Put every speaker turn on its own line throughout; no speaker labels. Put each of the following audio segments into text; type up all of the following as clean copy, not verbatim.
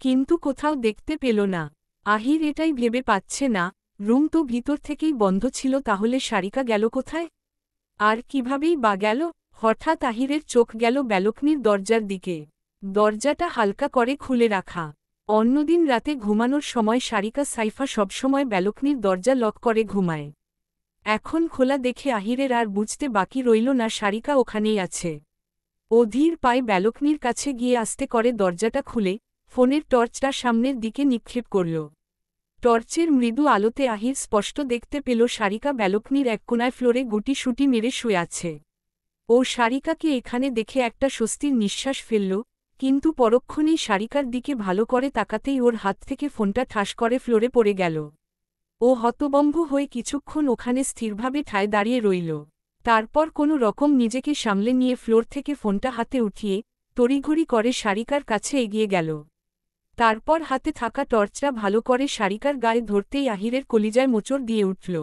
কিন্তু কোথাও দেখতে পেল না। আহির এটাই ভেবে পাচ্ছে না, রুম তো ভিতর থেকেই বন্ধ ছিল, তাহলে সারিকা গেল কোথায়? আর কিভাবেই বা গেল? হঠাৎ আহিরের চোখ গেল ব্যালকনির দরজার দিকে। দরজাটা হালকা করে খুলে রাখা। অন্যদিন রাতে ঘুমানোর সময় সারিকা সাইফা সবসময় ব্যালকনির দরজা লক করে ঘুমায়। এখন খোলা দেখে আহিরের আর বুঝতে বাকি রইল না সারিকা ওখানেই আছে। ও ধীর পায়ে ব্যালকনির কাছে গিয়ে আস্তে করে দরজাটা খুলে ফোনের টর্চটা সামনের দিকে নিক্ষেপ করল। টর্চের মৃদু আলোতে আহির স্পষ্ট দেখতে পেল সারিকা ব্যালকনির এক কোনায় ফ্লোরে গুটিসুটি মেরে শুয়ে আছে। ও সারিকাকে এখানে দেখে একটা স্বস্তির নিঃশ্বাস ফেলল, কিন্তু পরক্ষণেই সারিকার দিকে ভালো করে তাকাতেই ওর হাত থেকে ফোনটা ঠাস করে ফ্লোরে পড়ে গেল। ও হতবম্ব হয়ে কিছুক্ষণ ওখানে স্থিরভাবে ঠায় দাঁড়িয়ে রইল। তারপর কোনো রকম নিজেকে সামলে নিয়ে ফ্লোর থেকে ফোনটা হাতে উঠিয়ে তড়িঘড়ি করে সারিকার কাছে এগিয়ে গেল। তারপর হাতে থাকা টর্চটা ভালো করে সারিকার গায়ে ধরতেই আহিরের কলিজায় মোচড় দিয়ে উঠল।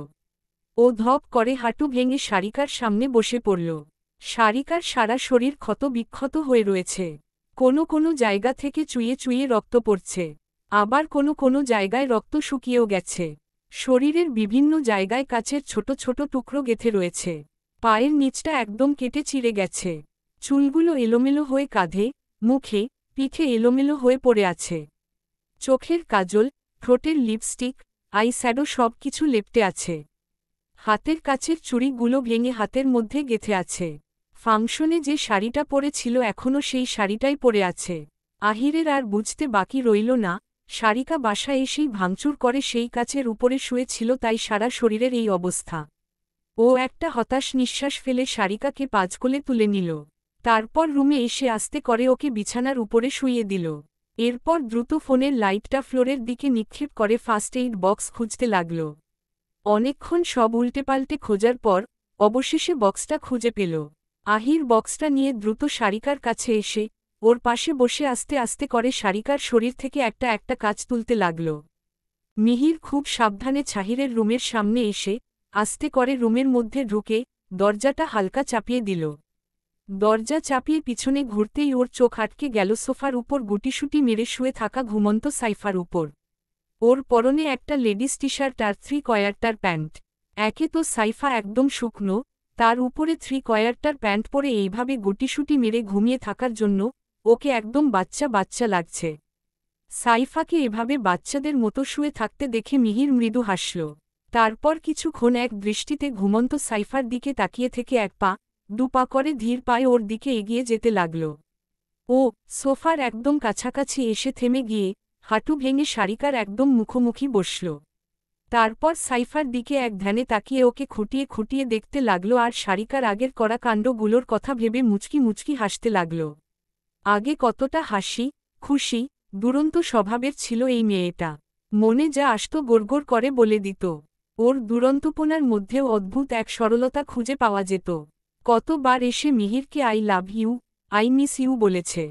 ও ধপ করে হাঁটু ভেঙে সারিকার সামনে বসে পড়ল। সারিকার সারা শরীর ক্ষত বিক্ষত হয়ে রয়েছে। কোনো কোনো জায়গা থেকে চুইয়ে চুইয়ে রক্ত পড়ছে, আবার কোনো কোনো জায়গায় রক্ত শুকিয়েও গেছে। শরীরের বিভিন্ন জায়গায় কাচের ছোট ছোট টুকরো গেঁথে রয়েছে। পায়ের নিচটা একদম কেটে চিরে গেছে। চুলগুলো এলোমেলো হয়ে কাঁধে, মুখে, পিঠে এলোমেলো হয়ে পড়ে আছে। চোখের কাজল, ঠোঁটের লিপস্টিক, আইশ্যাডো সব কিছু লেপ্টে আছে। হাতের কাছের চুড়িগুলো ভেঙে হাতের মধ্যে গেঁথে আছে। ফাংশনে যে শাড়িটা পরেছিল এখনও সেই শাড়িটাই পরে আছে। আহিরের আর বুঝতে বাকি রইল না, সারিকা বাসায় এসেই ভাঙচুর করে সেই কাচের উপরে শুয়েছিল, তাই সারা শরীরের এই অবস্থা। ও একটা হতাশ নিঃশ্বাস ফেলে সারিকাকে পাঁজকোলে তুলে নিল। তারপর রুমে এসে আস্তে করে ওকে বিছানার উপরে শুইয়ে দিল। এরপর দ্রুত ফোনের লাইটটা ফ্লোরের দিকে নিক্ষেপ করে ফার্স্ট এইড বক্স খুঁজতে লাগল। অনেকক্ষণ সব উল্টেপাল্টে খোঁজার পর অবশেষে বক্সটা খুঁজে পেল। আহির বক্সটা নিয়ে দ্রুত সারিকার কাছে এসে ওর পাশে বসে আস্তে আস্তে করে সারিকার শরীর থেকে একটা একটা কাচ তুলতে লাগল। মিহির খুব সাবধানে ছাহিরের রুমের সামনে এসে আস্তে করে রুমের মধ্যে ঢুকে দরজাটা হালকা চাপিয়ে দিল। দরজা চাপিয়ে পিছনে ঘুরতেই ওর চোখ আটকে গেল সোফার উপর গুটিসুটি মেরে শুয়ে থাকা ঘুমন্ত সাইফার উপর। ওর পরনে একটা লেডিস টি শার্ট আর 3 কোয়ার্টার প্যান্ট। একে তো সাইফা একদম শুকনো, তার উপরে 3 কোয়ার্টার প্যান্ট পরে এইভাবে গুটিসুটি মেরে ঘুমিয়ে থাকার জন্য ওকে একদম বাচ্চা বাচ্চা লাগছে। সাইফাকে এভাবে বাচ্চাদের মতো শুয়ে থাকতে দেখে মিহির মৃদু হাসল। তারপর কিছুক্ষণ এক দৃষ্টিতে ঘুমন্ত সাইফার দিকে তাকিয়ে থেকে এক পা, 2 পা করে ধীর পায়ে ওর দিকে এগিয়ে যেতে লাগল। ও সোফার একদম কাছাকাছি এসে থেমে গিয়ে হাঁটু ভেঙে সারিকার একদম মুখোমুখি বসল। তারপর সাইফার দিকে এক ধ্যানে তাকিয়ে ওকে খুঁটিয়ে খুঁটিয়ে দেখতে লাগল আর সারিকার আগের করা কাণ্ডগুলোর কথা ভেবে মুচকি মুচকি হাসতে লাগল। আগে কতটা হাসি খুশি দুরন্ত স্বভাবের ছিল এই মেয়েটা। মনে যা আসত গোড়গোড় করে বলে দিত। ওর দুরন্তপনার মধ্যেও অদ্ভুত এক সরলতা খুঁজে পাওয়া যেত। কতবার এসে মিহিরকে I love you, I miss you বলেছে।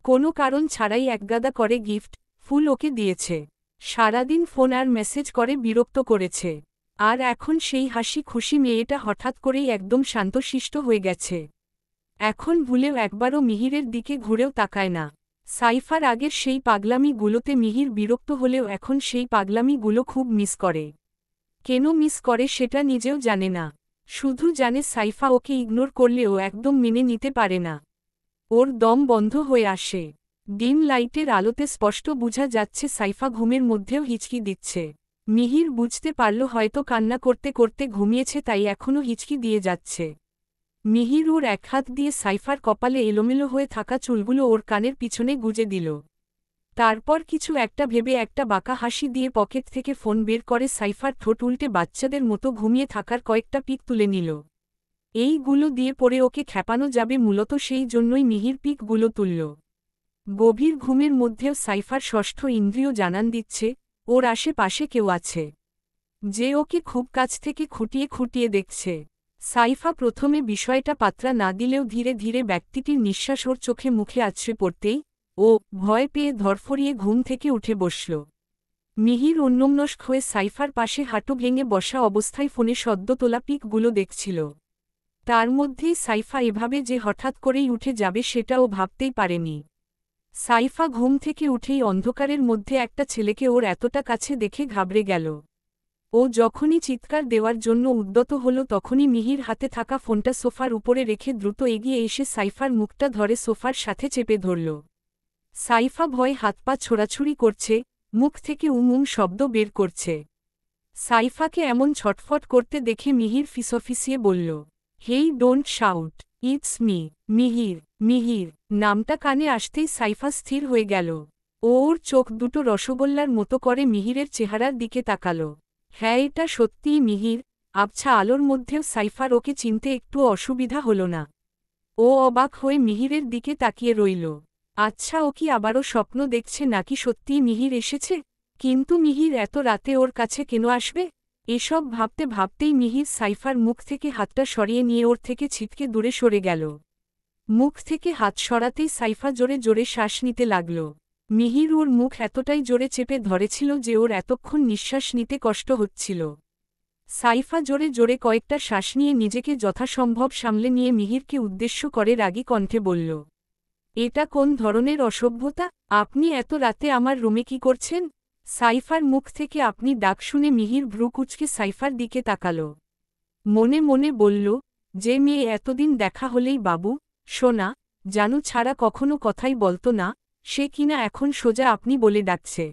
কোনো কারণ ছাড়াই একগাদা করে গিফট, ফুল ওকে দিয়েছে। সারাদিন ফোন আর মেসেজ করে বিরক্ত করেছে। আর এখন সেই হাসি খুশি মেয়েটা হঠাৎ করেই একদম শান্তশিষ্ট হয়ে গেছে। এখন ভুলেও একবারও মিহিরের দিকে ঘুরেও তাকায় না। সাইফার আগের সেই পাগলামিগুলোতে মিহির বিরক্ত হলেও এখন সেই পাগলামিগুলো খুব মিস করে। কেন মিস করে সেটা নিজেও জানে না। শুধু জানে সাইফা ওকে ইগনোর করলেও একদম মেনে নিতে পারে না। ওর দম বন্ধ হয়ে আসে। ডিম লাইটের আলোতে স্পষ্ট বোঝা যাচ্ছে সাইফা ঘুমের মধ্যেও হিচকি দিচ্ছে। মিহির বুঝতে পারল হয়তো কান্না করতে করতে ঘুমিয়েছে, তাই এখনও হিচকি দিয়ে যাচ্ছে। মিহির ওর এক হাত দিয়ে সাইফার কপালে এলোমেলো হয়ে থাকা চুলগুলো ওর কানের পিছনে গুজে দিল। তারপর কিছু একটা ভেবে একটা বাঁকা হাসি দিয়ে পকেট থেকে ফোন বের করে সাইফার ঠোঁট উল্টে বাচ্চাদের মতো ঘুমিয়ে থাকার কয়েকটা পিক তুলে নিল। এইগুলো দিয়ে পরে ওকে খেপানো যাবে, মূলত সেই জন্যই মিহির পিকগুলো তুলল। গভীর ঘুমের মধ্যেও সাইফার ষষ্ঠ ইন্দ্রিয় জানান দিচ্ছে ওর আশেপাশে কেউ আছে, যে ওকে খুব কাছ থেকে খুঁটিয়ে খুঁটিয়ে দেখছে। সাইফা প্রথমে বিষয়টা পাত্রা না দিলেও ধীরে ধীরে ব্যক্তিটির নিঃশ্বাস ওর চোখে মুখে আছড়ে পড়তেই ও ভয় পেয়ে ধরফরিয়ে ঘুম থেকে উঠে বসল। মিহির অন্যমনস্ক হয়ে সাইফার পাশে হাঁটু ভেঙে বসা অবস্থায় ফোনে সদ্য তোলা পিকগুলো দেখছিল। তার মধ্যেই সাইফা এভাবে যে হঠাৎ করেই উঠে যাবে সেটা ও ভাবতেই পারেনি। সাইফা ঘুম থেকে উঠেই অন্ধকারের মধ্যে একটা ছেলেকে ওর এতটা কাছে দেখে ঘাবড়ে গেল। ও যখনই চিৎকার দেওয়ার জন্য উদ্যত হল তখনই মিহির হাতে থাকা ফোনটা সোফার উপরে রেখে দ্রুত এগিয়ে এসে সাইফার মুখটা ধরে সোফার সাথে চেপে ধরল। সাইফা ভয়ে হাত পা ছোড়াছুড়ি করছে, মুখ থেকে উম শব্দ বের করছে। সাইফাকে এমন ছটফট করতে দেখে মিহির ফিসফিসিয়ে বলল, hey don't shout, it's me, Mihir. Mihir নামটা কানে আসতেই সাইফা স্থির হয়ে গেল। ওর চোখ দুটো রসগোল্লার মতো করে মিহিরের চেহারার দিকে তাকালো। হ্যাঁ, এটা সত্যিই মিহির। আবছা আলোর মধ্যেও সাইফার ওকে চিনতে একটু অসুবিধা হল না। ও অবাক হয়ে মিহিরের দিকে তাকিয়ে রইল। আচ্ছা, ও কি আবারও স্বপ্ন দেখছে নাকি সত্যিই মিহির এসেছে? কিন্তু মিহির এত রাতে ওর কাছে কেন আসবে? এসব ভাবতে ভাবতেই মিহির সাইফার মুখ থেকে হাতটা সরিয়ে নিয়ে ওর থেকে ছিটকে দূরে সরে গেল। মুখ থেকে হাত সরাতেই সাইফা জোরে জোরে শ্বাস নিতে লাগল। মিহির ওর মুখ এতটাই জোরে চেপে ধরেছিল যে ওর এতক্ষণ নিঃশ্বাস নিতে কষ্ট হচ্ছিল। সাইফা জোরে জোরে কয়েকটা শ্বাস নিয়ে নিজেকে যথাসম্ভব সামলে নিয়ে মিহিরকে উদ্দেশ্য করে রাগী কণ্ঠে বলল, এটা কোন ধরনের অসভ্যতা? আপনি এত রাতে আমার রুমে কি করছেন? সাইফার মুখ থেকে আপনি ডাক শুনে মিহির ভ্রু কুঁচকে সাইফার দিকে তাকাল। মনে মনে বলল, যে মেয়ে এতদিন দেখা হলেই বাবু, সোনা, জানু ছাড়া কখনো কথাই বলতো না, সে কিনা এখন সোজা আপনি বলে ডাকছে।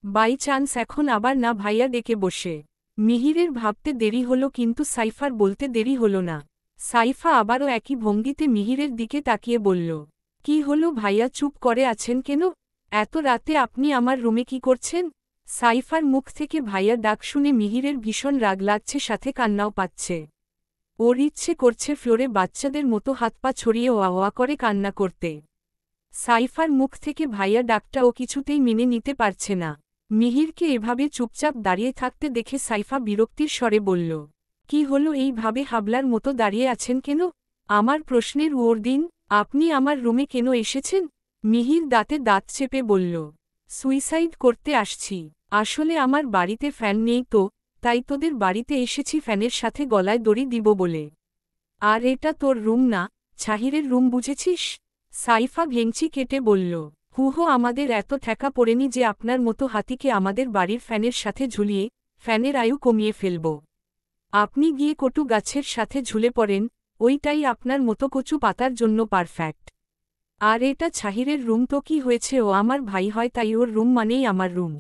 বাই চান্স এখন আবার না ভাইয়া ডেকে বসে। মিহিরের ভাবতে দেরি হল কিন্তু সাইফার বলতে দেরি হল না। সাইফা আবারও একই ভঙ্গিতে মিহিরের দিকে তাকিয়ে বলল, কি হলো ভাইয়া, চুপ করে আছেন কেন? এত রাতে আপনি আমার রুমে কি করছেন? সাইফার মুখ থেকে ভাইয়া ডাক শুনে মিহিরের ভীষণ রাগ লাগছে, সাথে কান্নাও পাচ্ছে। ওর ইচ্ছে করছে ফ্লোরে বাচ্চাদের মতো হাত পা ছড়িয়ে ওয়া করে কান্না করতে। সাইফার মুখ থেকে ভাইয়া ডাকটা ও কিছুতেই মেনে নিতে পারছে না। মিহিরকে এভাবে চুপচাপ দাঁড়িয়ে থাকতে দেখে সাইফা বিরক্তির স্বরে বলল, কি হলো, এইভাবে হাবলার মতো দাঁড়িয়ে আছেন কেন? আমার প্রশ্নের উত্তর দিন, আপনি আমার রুমে কেন এসেছেন? মিহির দাঁতে দাঁত চেপে বলল, সুইসাইড করতে আসছি। আসলে আমার বাড়িতে ফ্যান নেই তো, তাই তোদের বাড়িতে এসেছি ফ্যানের সাথে গলায় দড়ি দিব বলে। আর এটা তোর রুম না, ছাহিরের রুম, বুঝেছিস? সাইফা ভেংচি কেটে বলল, হুহো, আমাদের এত ঠেকা পড়েনি যে আপনার মতো হাতিকে আমাদের বাড়ির ফ্যানের সাথে ঝুলিয়ে ফ্যানের আয়ু কমিয়ে ফেলব। আপনি গিয়ে কটু গাছের সাথে ঝুলে পড়েন, ওইটাই আপনার মতো কচু পাতার জন্য পারফেক্ট। আর এটা ছাহিরের রুম তো কি হয়েছে, ও আমার ভাই হয় তাই ওর রুম মানেই আমার রুম।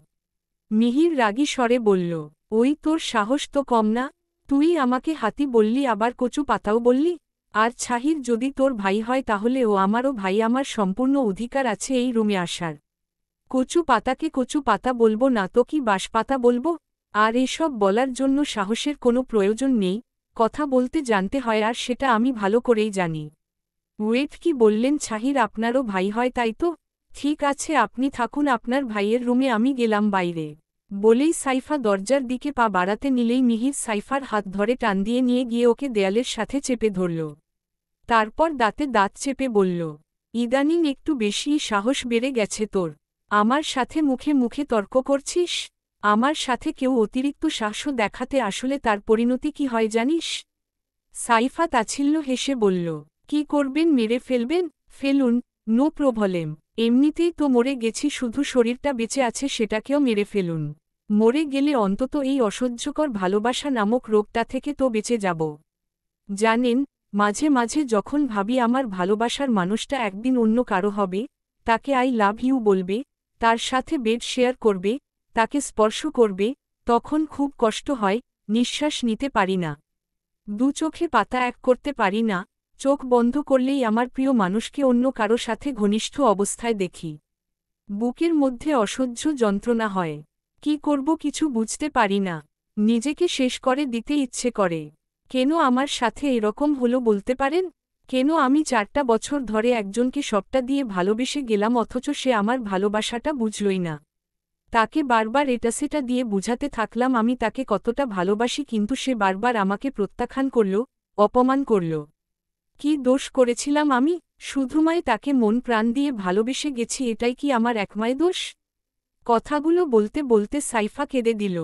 মিহির রাগী স্বরে বলল, ওই তোর সাহস তো কম না? তুই আমাকে হাতি বললি, আবার কচু পাতাও বললি? আর ছাহির যদি তোর ভাই হয় তাহলে ও আমারও ভাই, আমার সম্পূর্ণ অধিকার আছে এই রুমে আসার। কচু পাতাকে কচু পাতা বলবো না তো কি বাঁশপাতা বলবো? আর এসব বলার জন্য সাহসের কোনো প্রয়োজন নেই, কথা বলতে জানতে হয়, আর সেটা আমি ভালো করেই জানি। ওয়েট, কি বললেন? ছাহির আপনারও ভাই হয় তাই তো? ঠিক আছে, আপনি থাকুন আপনার ভাইয়ের রুমে, আমি গেলাম বাইরে। বলেই সাইফা দরজার দিকে পা বাড়াতে নিলেই মিহির সাইফার হাত ধরে টান দিয়ে নিয়ে গিয়ে ওকে দেয়ালের সাথে চেপে ধরল। তারপর দাঁতে দাঁত চেপে বলল, ইদানিং একটু বেশিই সাহস বেড়ে গেছে তোর। আমার সাথে মুখে মুখে তর্ক করছিস? আমার সাথে কেউ অতিরিক্ত সাহস দেখাতে আসলে তার পরিণতি কি হয় জানিস? সাইফা তাচ্ছিল্য হেসে বলল, কি করবেন, মেরে ফেলবেন? ফেলুন, নো প্রবলেম। এমনিতেই তো মরে গেছি, শুধু শরীরটা বেঁচে আছে, সেটাকেও মেরে ফেলুন। মরে গেলে অন্তত এই অসহ্যকর ভালোবাসা নামক রোগটা থেকে তো বেঁচে যাব। জানেন, মাঝে মাঝে যখন ভাবি আমার ভালোবাসার মানুষটা একদিন অন্য কারো হবে, তাকে আই লাভ ইউ বলবে, তার সাথে বেড শেয়ার করবে, তাকে স্পর্শ করবে, তখন খুব কষ্ট হয়, নিঃশ্বাস নিতে পারি না। দু চোখে পাতা এক করতে পারি না, চোখ বন্ধ করলেই আমার প্রিয় মানুষকে অন্য কারো সাথে ঘনিষ্ঠ অবস্থায় দেখি। বুকের মধ্যে অসহ্য যন্ত্রণা হয়। কি করব কিছু বুঝতে পারি না। নিজেকে শেষ করে দিতে ইচ্ছে করে। কেন আমার সাথে এরকম হলো বলতে পারেন? কেন আমি 4টা বছর ধরে একজনকে সবটা দিয়ে ভালোবেসে গেলাম অথচ সে আমার ভালোবাসাটা বুঝলই না। তাকে বারবার এটা সেটা দিয়ে বুঝাতে থাকলাম আমি তাকে কতটা ভালোবাসি, কিন্তু সে বারবার আমাকে প্রত্যাখ্যান করল, অপমান করল। কি দোষ করেছিলাম আমি? শুধুমায় তাকে মন প্রাণ দিয়ে ভালোবেসে গেছি, এটাই কি আমার একমায় দোষ? কথাগুলো বলতে বলতে সাইফা কেঁদে দিল।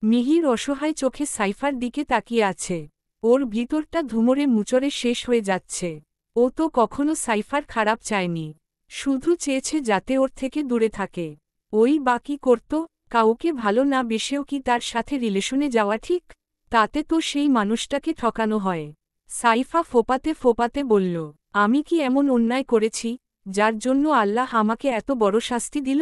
মিহির অসহায় চোখে সাইফার দিকে তাকিয়ে আছে। ওর ভিতরটা ধুমরে মুচড়ে শেষ হয়ে যাচ্ছে। ও তো কখনো সাইফার খারাপ চায়নি। শুধু চেয়েছে যাতে ওর থেকে দূরে থাকে। ওই বা কি করত? কাউকে ভালো না বেসেও কি তার সাথে রিলেশনে যাওয়া ঠিক? তাতে তো সেই মানুষটাকে ঠকানো হয়। সাইফা ফোপাতে ফোপাতে বলল, আমি কি এমন অন্যায় করেছি যার জন্য আল্লাহ আমাকে এত বড় শাস্তি দিল?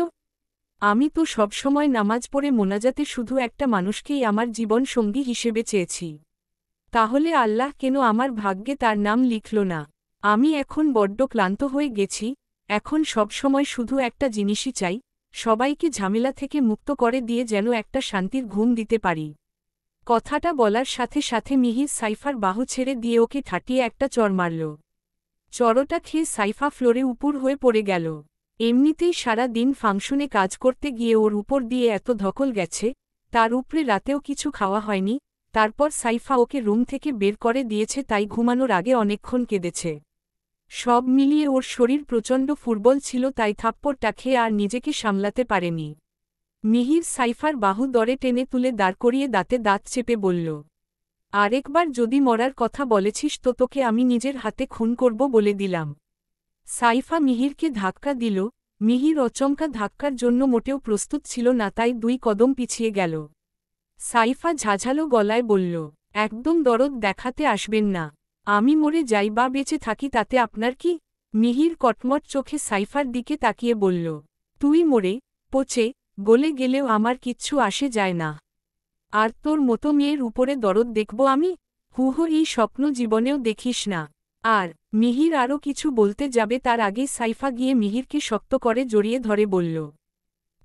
আমি তো সবসময় নামাজ পড়ে মোনাজাতে শুধু একটা মানুষকেই আমার জীবন সঙ্গী হিসেবে চেয়েছি। তাহলে আল্লাহ কেন আমার ভাগ্যে তার নাম লিখল না? আমি এখন বড্ড ক্লান্ত হয়ে গেছি, এখন সবসময় শুধু একটা জিনিসই চাই, সবাইকে ঝামেলা থেকে মুক্ত করে দিয়ে যেন একটা শান্তির ঘুম দিতে পারি। কথাটা বলার সাথে সাথে মিহির সাইফার বাহু ছেড়ে দিয়ে ওকে ঠাটিয়ে একটা চড় মারল। চড়টা খেয়ে সাইফা ফ্লোরে উপুর হয়ে পড়ে গেল। এমনিতেই সারা দিন ফাংশনে কাজ করতে গিয়ে ওর উপর দিয়ে এত ধকল গেছে, তার উপরে রাতেও কিছু খাওয়া হয়নি। তারপর সাইফা ওকে রুম থেকে বের করে দিয়েছে, তাই ঘুমানোর আগে অনেকক্ষণ কেঁদেছে। সব মিলিয়ে ওর শরীর প্রচণ্ড ফুরবল ছিল, তাই থাপ্পড়টা খেয়ে আর নিজেকে সামলাতে পারেনি। মিহির সাইফার বাহু দরে টেনে তুলে দাঁড় করিয়ে দাঁতে দাঁত চেপে বলল, আরেকবার যদি মরার কথা বলেছিস তো তোকে আমি নিজের হাতে খুন করব বলে দিলাম। সাইফা মিহিরকে ধাক্কা দিল। মিহির অচমকা ধাক্কার জন্য মোটেও প্রস্তুত ছিল না, তাই 2 কদম পিছিয়ে গেল। সাইফা ঝাঝালো গলায় বলল, একদম দরদ দেখাতে আসবেন না। আমি মরে যাই বা বেঁচে থাকি তাতে আপনার কি? মিহির কটমট চোখে সাইফার দিকে তাকিয়ে বলল, তুই মরে পচে গলে গেলেও আমার কিচ্ছু আসে যায় না। আর তোর মতো মেয়ের উপরে দরদ দেখব আমি? হুহো, এই স্বপ্ন জীবনেও দেখিস না। আর মিহির আরও কিছু বলতে যাবে তার আগেই সাইফা গিয়ে মিহিরকে শক্ত করে জড়িয়ে ধরে বলল,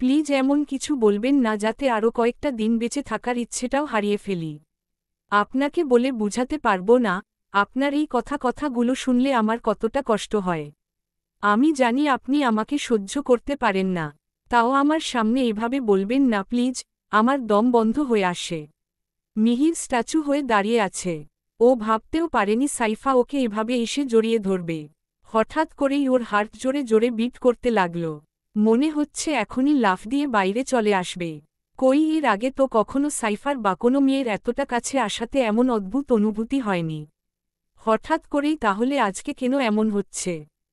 প্লিজ এমন কিছু বলবেন না যাতে আরও কয়েকটা দিন বেঁচে থাকার ইচ্ছেটাও হারিয়ে ফেলি। আপনাকে বলে বুঝাতে পারবো না, আপনার এই কথাগুলো শুনলে আমার কতটা কষ্ট হয়। আমি জানি আপনি আমাকে সহ্য করতে পারেন না, তাও আমার সামনে এভাবে বলবেন না প্লিজ। আমার দম বন্ধ হয়ে আসে। মিহির স্ট্যাচু হয়ে দাঁড়িয়ে আছে। ও ভাবতেও পারেনি সাইফা ওকে এভাবে এসে জড়িয়ে ধরবে। হঠাৎ করেই ওর হার্ট জোরে জোরে বিট করতে লাগল। মনে হচ্ছে এখনই লাফ দিয়ে বাইরে চলে আসবে। কই, এর আগে তো কখনো সাইফার বা কোনো মেয়ের এতটা কাছে আসাতে এমন অদ্ভুত অনুভূতি হয়নি। হঠাৎ করেই তাহলে আজকে কেন এমন হচ্ছে?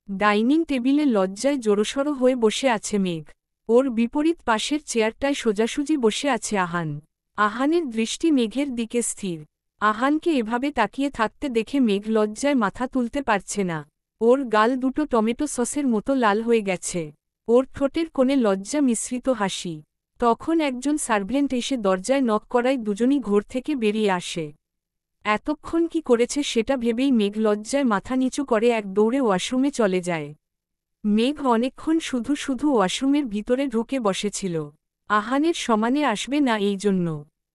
ডাইনিং টেবিলে লজ্জায় জড়সড় হয়ে বসে আছে মেঘ। ওর বিপরীত পাশের চেয়ারটায় সোজাসুজি বসে আছে আহান। আহানের দৃষ্টি মেঘের দিকে স্থির। আহানকে এভাবে তাকিয়ে থাকতে দেখে মেঘ লজ্জায় মাথা তুলতে পারছে না। ওর গাল দুটো টমেটো সসের মতো লাল হয়ে গেছে। ওর ঠোঁটের কোণে লজ্জা মিশ্রিত হাসি। তখন একজন সার্ভেন্ট এসে দরজায় নক করায় দুজনই ঘর থেকে বেরিয়ে আসে। এতক্ষণ কি করেছে সেটা ভেবেই মেঘ লজ্জায় মাথা নিচু করে এক দৌড়ে ওয়াশরুমে চলে যায়। মেঘ অনেকক্ষণ শুধু শুধু ওয়াশরুমের ভিতরে ঢুকে বসেছিল। আহানের সমানে আসবে না এই জন্য।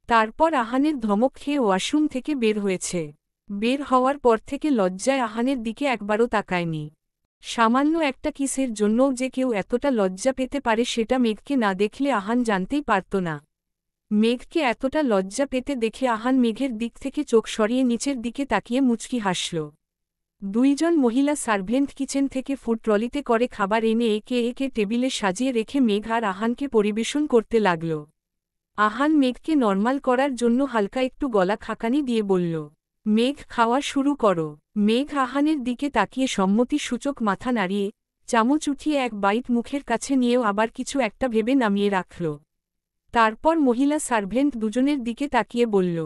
তারপর আহানের ধমক খেয়ে ওয়াশরুম থেকে বের হয়েছে। বের হওয়ার পর থেকে লজ্জায় আহানের দিকে একবারও তাকায়নি। সামান্য একটা কিসের জন্যও যে কেউ এতটা লজ্জা পেতে পারে সেটা মেঘকে না দেখলে আহান জানতেই পারত না। মেঘকে এতটা লজ্জা পেতে দেখে আহান মেঘের দিক থেকে চোখ সরিয়ে নিচের দিকে তাকিয়ে মুচকি হাসল। 2 জন মহিলা সার্ভেন্ট কিচেন থেকে ফুড ট্রলিতে করে খাবার এনে একে একে টেবিলে সাজিয়ে রেখে মেঘ আর আহানকে পরিবেশন করতে লাগল। আহান মেঘকে নরমাল করার জন্য হালকা একটু গলা খাকানি দিয়ে বলল, মেঘ খাওয়া শুরু করো। মেঘ আহানের দিকে তাকিয়ে সম্মতি সূচক মাথা নাড়িয়ে চামচ উঠিয়ে এক বাইট মুখের কাছে নিয়েও আবার কিছু একটা ভেবে নামিয়ে রাখল। তারপর মহিলা সার্ভেন্ট দুজনের দিকে তাকিয়ে বলল,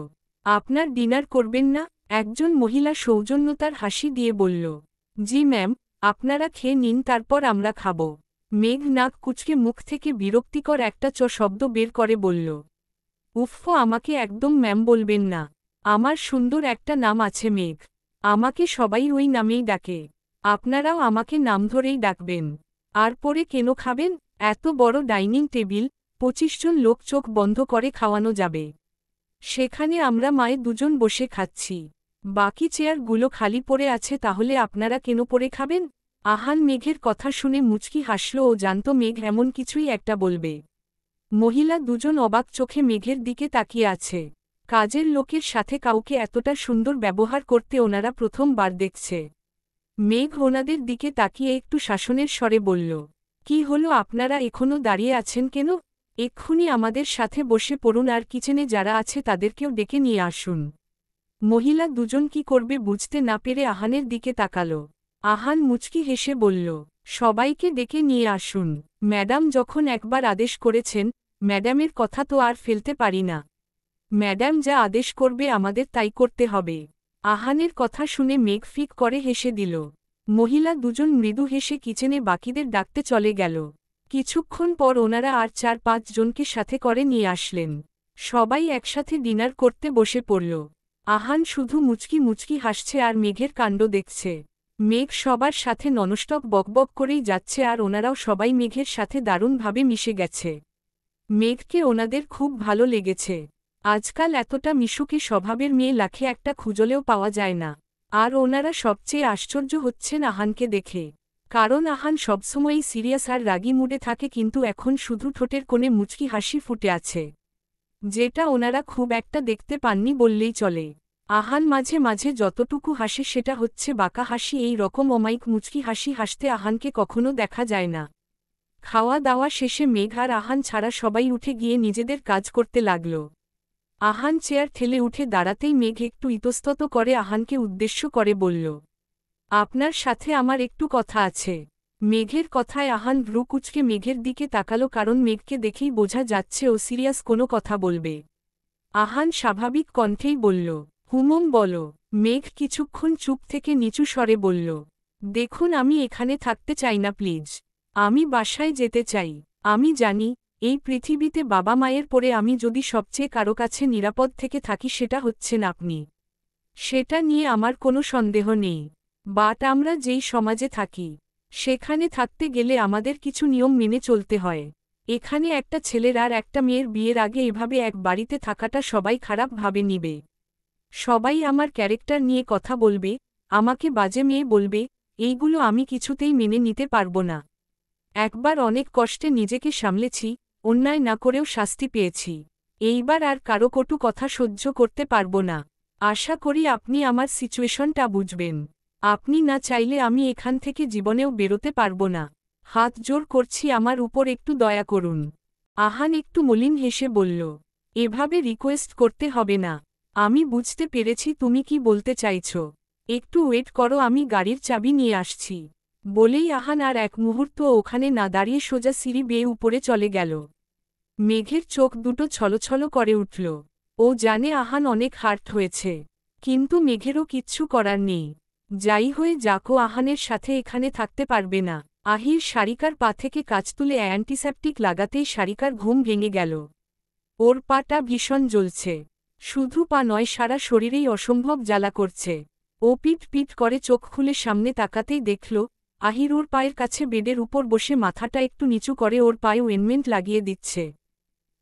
আপনার ডিনার করবেন না? একজন মহিলা সৌজন্যতার হাসি দিয়ে বলল, জি ম্যাম, আপনারা খেয়ে নিন, তারপর আমরা খাব। মেঘ নাক কুচকে মুখ থেকে বিরক্তিকর একটা শব্দ বের করে বলল, উফফ, আমাকে একদম ম্যাম বলবেন না। আমার সুন্দর একটা নাম আছে মেঘ। আমাকে সবাই ওই নামেই ডাকে। আপনারাও আমাকে নাম ধরেই ডাকবেন। আর পরে কেন খাবেন? এত বড় ডাইনিং টেবিল, 25 জন লোক চোখ বন্ধ করে খাওয়ানো যাবে। সেখানে আমরা মায়ে দুজন বসে খাচ্ছি। বাকি চেয়ারগুলো খালি পড়ে আছে, তাহলে আপনারা কেন পড়ে খাবেন? আহান মেঘের কথা শুনে মুচকি হাসল ও জানত মেঘ এমন কিছুই একটা বলবে। মহিলা দুজন অবাক চোখে মেঘের দিকে তাকিয়ে আছে। কাজের লোকের সাথে কাউকে এতটা সুন্দর ব্যবহার করতে ওনারা প্রথমবার দেখছে। মেঘ ওনাদের দিকে তাকিয়ে একটু শাসনের স্বরে বলল, কি হলো, আপনারা এখনো দাঁড়িয়ে আছেন কেন? এক্ষুনি আমাদের সাথে বসে পড়ুন আর কিচেনে যারা আছে তাদেরকেও ডেকে নিয়ে আসুন। মহিলা দুজন কি করবে বুঝতে না পেরে আহানের দিকে তাকাল। আহান মুচকি হেসে বলল, সবাইকে ডেকে নিয়ে আসুন। ম্যাডাম যখন একবার আদেশ করেছেন, ম্যাডামের কথা তো আর ফেলতে পারি না। ম্যাডাম যা আদেশ করবে আমাদের তাই করতে হবে। আহানের কথা শুনে মেঘ ফিক করে হেসে দিল। মহিলা দুজন মৃদু হেসে কিচেনে বাকিদের ডাকতে চলে গেল। কিছুক্ষণ পর ওনারা আর 4-5 জনকে সাথে করে নিয়ে আসলেন। সবাই একসাথে ডিনার করতে বসে পড়ল। আহান শুধু মুচকি মুচকি হাসছে আর মেঘের কাণ্ড দেখছে। মেঘ সবার সাথে ননস্টপ বকবক করেই যাচ্ছে আর ওনারাও সবাই মেঘের সাথে দারুণভাবে মিশে গেছে। মেঘকে ওনাদের খুব ভালো লেগেছে। আজকাল এতটা মিশুকে স্বভাবের মেয়ে লাখে একটা খুঁজলেও পাওয়া যায় না। আর ওনারা সবচেয়ে আশ্চর্য হচ্ছেন আহানকে দেখে। কারণ আহান সবসময়ই সিরিয়াস আর রাগী মুডে থাকে, কিন্তু এখন শুধু ঠোঁটের কোণে মুচকি হাসি ফুটে আছে, যেটা ওনারা খুব একটা দেখতে পাননি বললেই চলে। আহান মাঝে মাঝে যতটুকু হাসে সেটা হচ্ছে বাঁকা হাসি। এই রকম অমায়িক মুচকি হাসি হাসতে আহানকে কখনো দেখা যায় না। খাওয়া দাওয়া শেষে মেঘ আর আহান ছাড়া সবাই উঠে গিয়ে নিজেদের কাজ করতে লাগল। আহান চেয়ার ঠেলে উঠে দাঁড়াতেই মেঘ একটু ইতস্তত করে আহানকে উদ্দেশ্য করে বলল, আপনার সাথে আমার একটু কথা আছে। মেঘের কথায় আহান ভ্রু কুঁচকে মেঘের দিকে তাকালো, কারণ মেঘকে দেখেই বোঝা যাচ্ছে ও সিরিয়াস কোনো কথা বলবে। আহান স্বাভাবিক কণ্ঠেই বলল, হুমম বলো। মেঘ কিছুক্ষণ চুপ থেকে নিচু স্বরে বলল, দেখুন আমি এখানে থাকতে চাই না প্লিজ। আমি বাসায় যেতে চাই। আমি জানি এই পৃথিবীতে বাবা মায়ের পরে আমি যদি সবচেয়ে কারো কাছে নিরাপদ থেকে থাকি সেটা হচ্ছেন আপনি। সেটা নিয়ে আমার কোনো সন্দেহ নেই। বাট আমরা যেই সমাজে থাকি সেখানে থাকতে গেলে আমাদের কিছু নিয়ম মেনে চলতে হয়। এখানে একটা ছেলের আর একটা মেয়ের বিয়ের আগে এভাবে এক বাড়িতে থাকাটা সবাই খারাপ ভাবে নিবে। সবাই আমার ক্যারেক্টার নিয়ে কথা বলবে, আমাকে বাজে মেয়ে বলবে। এইগুলো আমি কিছুতেই মেনে নিতে পারবো না। একবার অনেক কষ্টে নিজেকে সামলেছি, অন্যায় না করেও শাস্তি পেয়েছি। এইবার আর কারো কটু কথা সহ্য করতে পারবো না। আশা করি আপনি আমার সিচুয়েশনটা বুঝবেন। আপনি না চাইলে আমি এখান থেকে জীবনেও বেরোতে পারবো না। হাত জোর করছি, আমার উপর একটু দয়া করুন। আহান একটু মলিন হেসে বলল, এভাবে রিকোয়েস্ট করতে হবে না। আমি বুঝতে পেরেছি তুমি কি বলতে চাইছ। একটু ওয়েট করো, আমি গাড়ির চাবি নিয়ে আসছি। বলেই আহান আর এক মুহূর্ত ওখানে না দাঁড়িয়ে সোজা সিঁড়ি বেয়ে উপরে চলে গেল। মেঘের চোখ দুটো ছলছল করে উঠল। ও জানে আহান অনেক হার্ট হয়েছে, কিন্তু মেঘেরও কিচ্ছু করার নেই। যাই হয়ে যাকো, আহানের সাথে এখানে থাকতে পারবে না। আহির সারিকার পা থেকে কাচ তুলে অ্যান্টিসেপটিক লাগাতেই সারিকার ঘুম ভেঙে গেল। ওর পাটা ভীষণ জ্বলছে। শুধু পা নয়, সারা শরীরেই অসম্ভব জ্বালা করছে। ও পিট পিট করে চোখ খুলে সামনে তাকাতেই দেখল আহির ওর পায়ের কাছে বেডের উপর বসে মাথাটা একটু নিচু করে ওর পায়ে ওয়েনমেন্ট লাগিয়ে দিচ্ছে।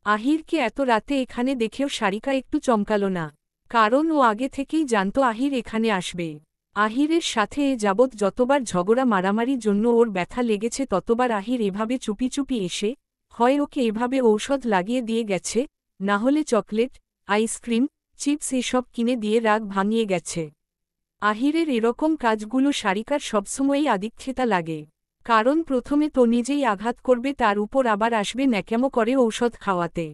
আহিরকে এত রাতে এখানে দেখেও সারিকা একটু চমকাল না, কারণ ও আগে থেকেই জানত আহির এখানে আসবে। আহিরের সাথে এ যাবৎ যতবার ঝগড়া মারামারির জন্য ওর ব্যথা লেগেছে ততবার আহির এভাবে চুপি চুপি এসে হয় ওকে এভাবে ঔষধ লাগিয়ে দিয়ে গেছে, না হলে চকলেট, আইসক্রিম, চিপস এসব কিনে দিয়ে রাগ ভাঙিয়ে গেছে। আহিরের এরকম কাজগুলো সারিকার সবসময়ই আদিক্ষেতা লাগে, কারণ প্রথমে তো নিজেই আঘাত করবে, তার উপর আবার আসবে ন্যাকামো করে ঔষধ খাওয়াতে।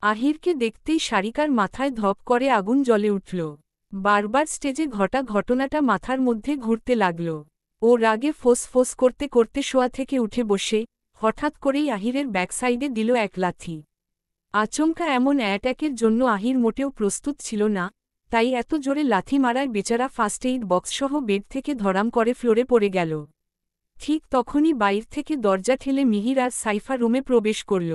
আহিরকে দেখতেই সারিকার মাথায় ধপ করে আগুন জ্বলে উঠল। বারবার স্টেজে ঘটা ঘটনাটা মাথার মধ্যে ঘুরতে লাগল। ও রাগে ফোঁস ফোঁস করতে করতে শোয়া থেকে উঠে বসে হঠাৎ করেই আহিরের ব্যাকসাইডে দিল এক লাথি। আচমকা এমন অ্যাটাকের জন্য আহির মোটেও প্রস্তুত ছিল না, তাই এত জোরে লাথি মারায় বেচারা ফার্স্ট এইড বক্সসহ বেড থেকে ধরাম করে ফ্লোরে পড়ে গেল। ঠিক তখনই বাইর থেকে দরজা ঠেলে মিহির আর সাইফা রুমে প্রবেশ করল।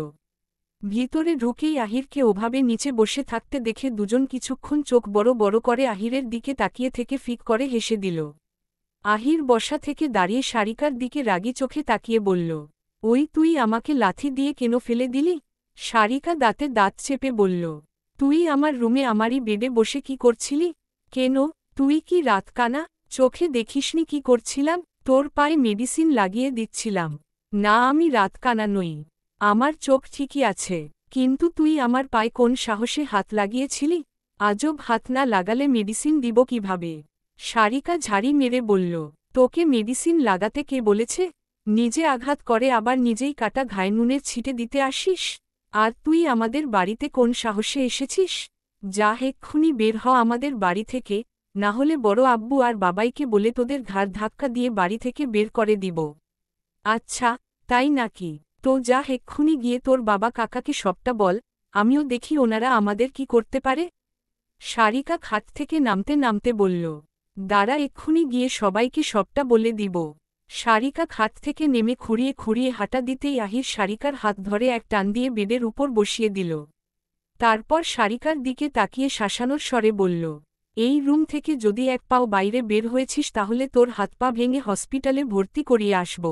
ভিতরে ঢুকেই আহিরকে ওভাবে নিচে বসে থাকতে দেখে দুজন কিছুক্ষণ চোখ বড় বড় করে আহিরের দিকে তাকিয়ে থেকে ফিক করে হেসে দিল। আহির বসা থেকে দাঁড়িয়ে সারিকার দিকে রাগী চোখে তাকিয়ে বলল, ওই তুই আমাকে লাথি দিয়ে কেন ফেলে দিলি? সারিকা দাঁতে দাঁত চেপে বলল, তুই আমার রুমে আমারই বেডে বসে কি করছিলি? কেন, তুই কি রাতকানা? চোখে দেখিসনি কি করছিলাম? তোর পায়ে মেডিসিন লাগিয়ে দিচ্ছিলাম। না, আমি রাতকানা নই, আমার চোখ ঠিকই আছে। কিন্তু তুই আমার পায়ে কোন সাহসে হাত লাগিয়েছিলি? আজব, হাত না লাগালে মেডিসিন দিব কিভাবে? সারিকা ঝাড়ি মেরে বলল, তোকে মেডিসিন লাগাতে কে বলেছে? নিজে আঘাত করে আবার নিজেই কাটা ঘায়ে নুনের ছিটে দিতে আসিস? আর তুই আমাদের বাড়িতে কোন সাহসে এসেছিস? যা, এক্ষুনি বের হ আমাদের বাড়ি থেকে, না হলে বড় আব্বু আর বাবাইকে বলে তোদের ঘাড় ধাক্কা দিয়ে বাড়ি থেকে বের করে দিব। আচ্ছা, তাই নাকি? তো যা এক্ষুনি গিয়ে তোর বাবা কাকাকে সবটা বল, আমিও দেখি ওনারা আমাদের কি করতে পারে। সারিকা খাট থেকে নামতে নামতে বলল, দাঁড়া এক্ষুনি গিয়ে সবাইকে সবটা বলে দিব। সারিকা খাট থেকে নেমে খুঁড়িয়ে খুঁড়িয়ে হাঁটা দিতেই আহির সারিকার হাত ধরে এক টান দিয়ে বেডের উপর বসিয়ে দিল। তারপর সারিকার দিকে তাকিয়ে শাসানোর স্বরে বলল, এই রুম থেকে যদি এক পাও বাইরে বের হয়েছিস তাহলে তোর হাত পা ভেঙে হসপিটালে ভর্তি করিয়ে আসব।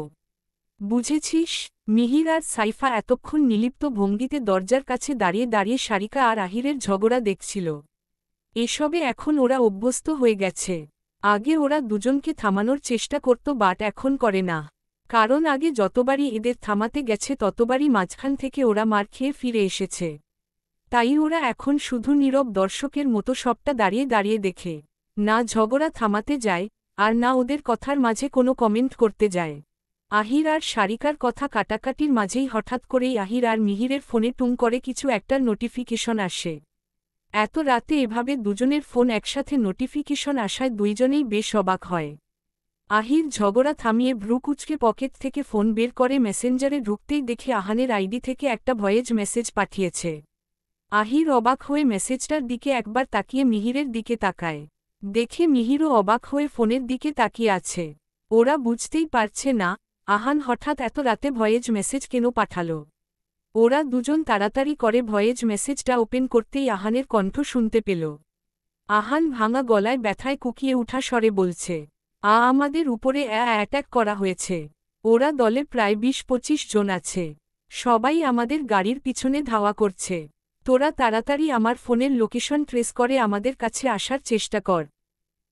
বুঝেছিস? মিহির আর সাইফা এতক্ষণ নিলিপ্ত ভঙ্গিতে দরজার কাছে দাঁড়িয়ে দাঁড়িয়ে সারিকা আর আহিরের ঝগড়া দেখছিল। এসবে এখন ওরা অভ্যস্ত হয়ে গেছে। আগে ওরা দুজনকে থামানোর চেষ্টা করত বাট এখন করে না। কারণ আগে যতবারই এদের থামাতে গেছে ততবারই মাঝখান থেকে ওরা মার খেয়ে ফিরে এসেছে। তাই ওরা এখন শুধু নীরব দর্শকের মতো সবটা দাঁড়িয়ে দাঁড়িয়ে দেখে, না ঝগড়া থামাতে যায় আর না ওদের কথার মাঝে কোনো কমেন্ট করতে যায়। আহির আর সারিকার কথা কাটাকাটির মাঝেই হঠাৎ করেই আহির আর মিহিরের ফোনে টুং করে কিছু একটার নোটিফিকেশন আসে। এত রাতে এভাবে দুজনের ফোন একসাথে নোটিফিকেশন আসায় দুইজনেই বেশ অবাক হয়। আহির ঝগড়া থামিয়ে ভ্রু কুঁচকে পকেট থেকে ফোন বের করে মেসেঞ্জারে ঢুকতেই দেখে আহানের আইডি থেকে একটা ভয়েস মেসেজ পাঠিয়েছে। আহির অবাক হয়ে মেসেজটার দিকে একবার তাকিয়ে মিহিরের দিকে তাকায়। দেখে মিহিরও অবাক হয়ে ফোনের দিকে তাকিয়ে আছে। ওরা বুঝতেই পারছে না আহান হঠাৎ এত রাতে ভয়েস মেসেজ কেন পাঠালো। ওরা দুজন তাড়াতাড়ি করে ভয়েস মেসেজটা ওপেন করতেই আহানের কণ্ঠ শুনতে পেল। আহান ভাঙা গলায় ব্যথায় কুকিয়ে উঠা স্বরে বলছে, আমাদের উপরে অ্যাটাক করা হয়েছে। ওরা দলে প্রায় ২০-২৫ জন আছে। সবাই আমাদের গাড়ির পিছনে ধাওয়া করছে। তোরা তাড়াতাড়ি আমার ফোনের লোকেশন ট্রেস করে আমাদের কাছে আসার চেষ্টা কর।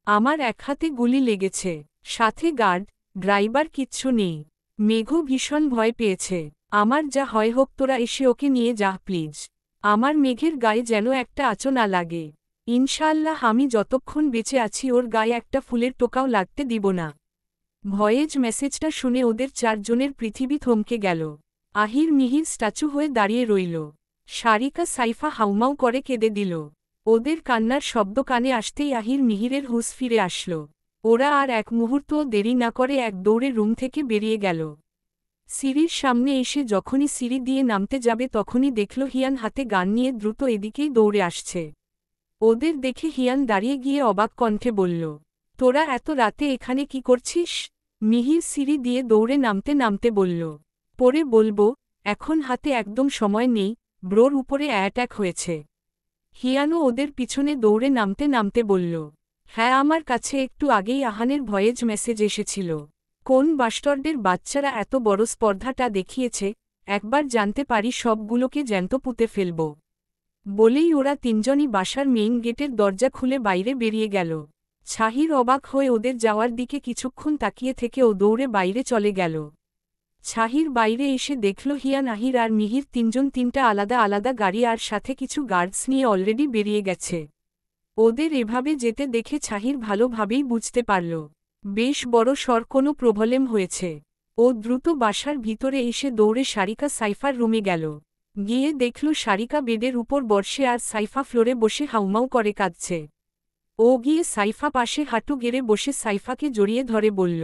আমার এক হাতে গুলি লেগেছে, সাথে গার্ড ড্রাইভার কিচ্ছু নেই। মেঘও ভীষণ ভয় পেয়েছে। আমার যা হয় হোক তোরা এসে ওকে নিয়ে যা প্লিজ। আমার মেঘের গায়ে যেন একটা আঁচও না লাগে। ইনশাআল্লাহ আমি যতক্ষণ বেঁচে আছি ওর গায়ে একটা ফুলের টোকাও লাগতে দিব না। ভয়েজ মেসেজটা শুনে ওদের চারজনের পৃথিবী থমকে গেল। আহির মিহির স্ট্যাচু হয়ে দাঁড়িয়ে রইল। সারিকা সাইফা হাউমাউ করে কেঁদে দিল। ওদের কান্নার শব্দ কানে আসতেই আহির মিহিরের হুঁশ ফিরে আসল। ওরা আর এক মুহূর্তও দেরি না করে এক দৌড়ে রুম থেকে বেরিয়ে গেল। সিঁড়ির সামনে এসে যখনই সিঁড়ি দিয়ে নামতে যাবে তখনই দেখল হিয়ান হাতে গান নিয়ে দ্রুত এদিকেই দৌড়ে আসছে। ওদের দেখে হিয়ান দাঁড়িয়ে গিয়ে অবাক কণ্ঠে বলল, তোরা এত রাতে এখানে কি করছিস? মিহির সিঁড়ি দিয়ে দৌড়ে নামতে নামতে বলল, পরে বলবো, এখন হাতে একদম সময় নেই, ব্রোর উপরে অ্যাটাক হয়েছে। হিয়ানও ওদের পিছনে দৌড়ে নামতে নামতে বলল, হ্যাঁ আমার কাছে একটু আগেই আহানের ভয়েজ মেসেজ এসেছিল। কোন বাস্টার্ডের বাচ্চারা এত বড় স্পর্ধাটা দেখিয়েছে, একবার জানতে পারি সবগুলোকে জ্যান্ত পুঁতে ফেলব। বলেই ওরা তিনজনই বাসার মেইন গেটের দরজা খুলে বাইরে বেরিয়ে গেল। ছাহির অবাক হয়ে ওদের যাওয়ার দিকে কিছুক্ষণ তাকিয়ে থেকে ও দৌড়ে বাইরে চলে গেল। ছাহির বাইরে এসে দেখল হিয়ান আহির আর মিহির তিনজন তিনটা আলাদা আলাদা গাড়ি আর সাথে কিছু গার্ডস নিয়ে অলরেডি বেরিয়ে গেছে। ওদের এভাবে যেতে দেখে ছাহির ভালোভাবেই বুঝতে পারল বেশ বড় সর কোনো প্রবলেম হয়েছে। ও দ্রুত বাসার ভিতরে এসে দৌড়ে সারিকা সাইফার রুমে গেল। গিয়ে দেখল সারিকা বেডের উপর বসে আর সাইফা ফ্লোরে বসে হাউমাউ করে কাঁদছে। ও গিয়ে সাইফা পাশে হাঁটু গেড়ে বসে সাইফাকে জড়িয়ে ধরে বলল,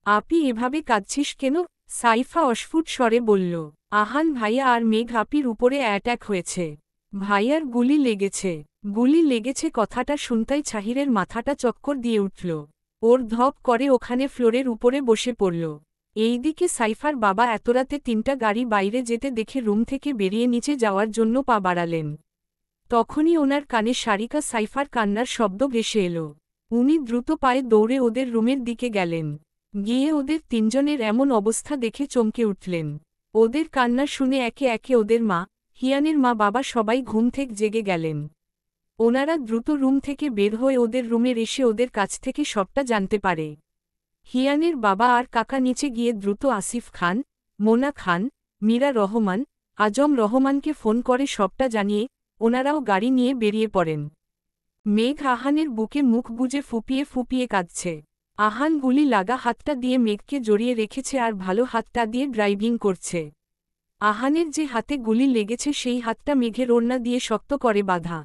আপি এভাবে কাঁদছিস কেন? সাইফা অস্ফুট স্বরে বলল, আহান ভাইয়া আর মেঘ আপির উপরে অ্যাটাক হয়েছে। ভাইয়ার গুলি লেগেছে। গুলি লেগেছে কথাটা শুনতাই ছাহিরের মাথাটা চক্কর দিয়ে উঠল। ওর ধপ করে ওখানে ফ্লোরের উপরে বসে পড়ল। এইদিকে সাইফার বাবা এতরাতে তিনটা গাড়ি বাইরে যেতে দেখে রুম থেকে বেরিয়ে নিচে যাওয়ার জন্য পা বাড়ালেন। তখনই ওনার কানে সারিকা সাইফার কান্নার শব্দ ভেসে এলো। উনি দ্রুত পায়ে দৌড়ে ওদের রুমের দিকে গেলেন। গিয়ে ওদের তিনজনের এমন অবস্থা দেখে চমকে উঠলেন। ওদের কান্না শুনে একে একে ওদের মা, হিয়ানের মা বাবা সবাই ঘুম থেকে জেগে গেলেন। ওনারা দ্রুত রুম থেকে বের হয়ে ওদের রুমের এসে ওদের কাছ থেকে সবটা জানতে পারে। হিয়ানের বাবা আর কাকা নিচে গিয়ে দ্রুত আসিফ খান, মোনা খান, মীরা রহমান, আজম রহমানকে ফোন করে সবটা জানিয়ে ওনারাও গাড়ি নিয়ে বেরিয়ে পড়েন। মেঘ আহানের বুকে মুখ বুজে ফুপিয়ে ফুপিয়ে কাঁদছে। আহান গুলি লাগা হাতটা দিয়ে মেঘকে জড়িয়ে রেখেছে আর ভালো হাতটা দিয়ে ড্রাইভিং করছে। আহানের যে হাতে গুলি লেগেছে সেই হাতটা মেঘের ওড়না দিয়ে শক্ত করে বাঁধা।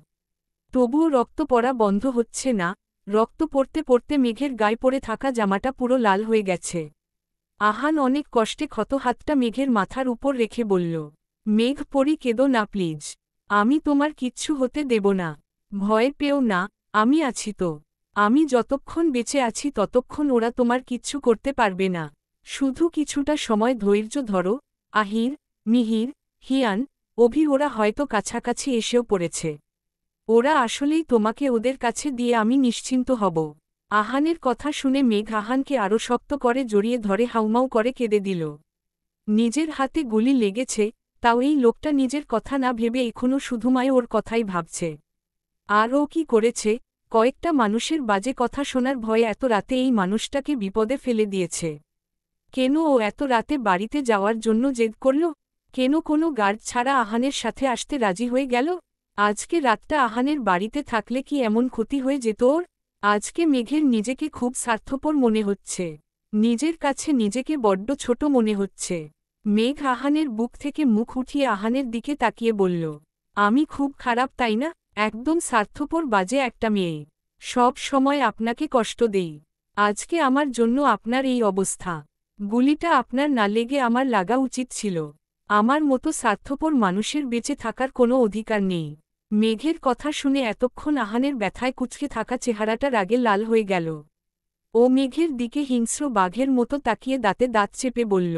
তবুও রক্ত পড়া বন্ধ হচ্ছে না। রক্ত পড়তে পড়তে মেঘের গায়ে পড়ে থাকা জামাটা পুরো লাল হয়ে গেছে। আহান অনেক কষ্টে ক্ষত হাতটা মেঘের মাথার উপর রেখে বলল, মেঘ পরি কেঁদো না প্লিজ। আমি তোমার কিচ্ছু হতে দেব না। ভয় পেও না, আমি আছি তো। আমি যতক্ষণ বেঁচে আছি ততক্ষণ ওরা তোমার কিচ্ছু করতে পারবে না। শুধু কিছুটা সময় ধৈর্য ধরো। আহির, মিহির, হিয়ান, অভি ওরা হয়তো কাছাকাছি এসেও পড়েছে। ওরা আসলেই তোমাকে ওদের কাছে দিয়ে আমি নিশ্চিন্ত হব। আহানের কথা শুনে মেঘ আহানকে আরও শক্ত করে জড়িয়ে ধরে হাউমাউ করে কেঁদে দিল। নিজের হাতে গুলি লেগেছে, তাও এই লোকটা নিজের কথা না ভেবে এখনও শুধুমায় ওর কথাই ভাবছে। আর ও কি করেছে, কয়েকটা মানুষের বাজে কথা শোনার ভয়ে এত রাতে এই মানুষটাকে বিপদে ফেলে দিয়েছে। কেন ও এত রাতে বাড়িতে যাওয়ার জন্য জেদ করল? কেন কোনো গার্ড ছাড়া আহানের সাথে আসতে রাজি হয়ে গেল? আজকে রাতটা আহানের বাড়িতে থাকলে কি এমন ক্ষতি হয়ে যেত ওর? আজকে মেঘের নিজেকে খুব স্বার্থপর মনে হচ্ছে। নিজের কাছে নিজেকে বড্ড ছোট মনে হচ্ছে। মেঘ আহানের বুক থেকে মুখ উঠিয়ে আহানের দিকে তাকিয়ে বলল, আমি খুব খারাপ তাই না? একদম স্বার্থপর বাজে একটা মেয়ে। সব সময় আপনাকে কষ্ট দেই। আজকে আমার জন্য আপনার এই অবস্থা। গুলিটা আপনার না লেগে আমার লাগা উচিত ছিল। আমার মতো স্বার্থপর মানুষের বেঁচে থাকার কোনো অধিকার নেই। মেঘের কথা শুনে এতক্ষণ আহানের ব্যথায় কুঁচকে থাকা চেহারাটা রাগে লাল হয়ে গেল। ও মেঘের দিকে হিংস্র বাঘের মতো তাকিয়ে দাঁতে দাঁত চেপে বলল,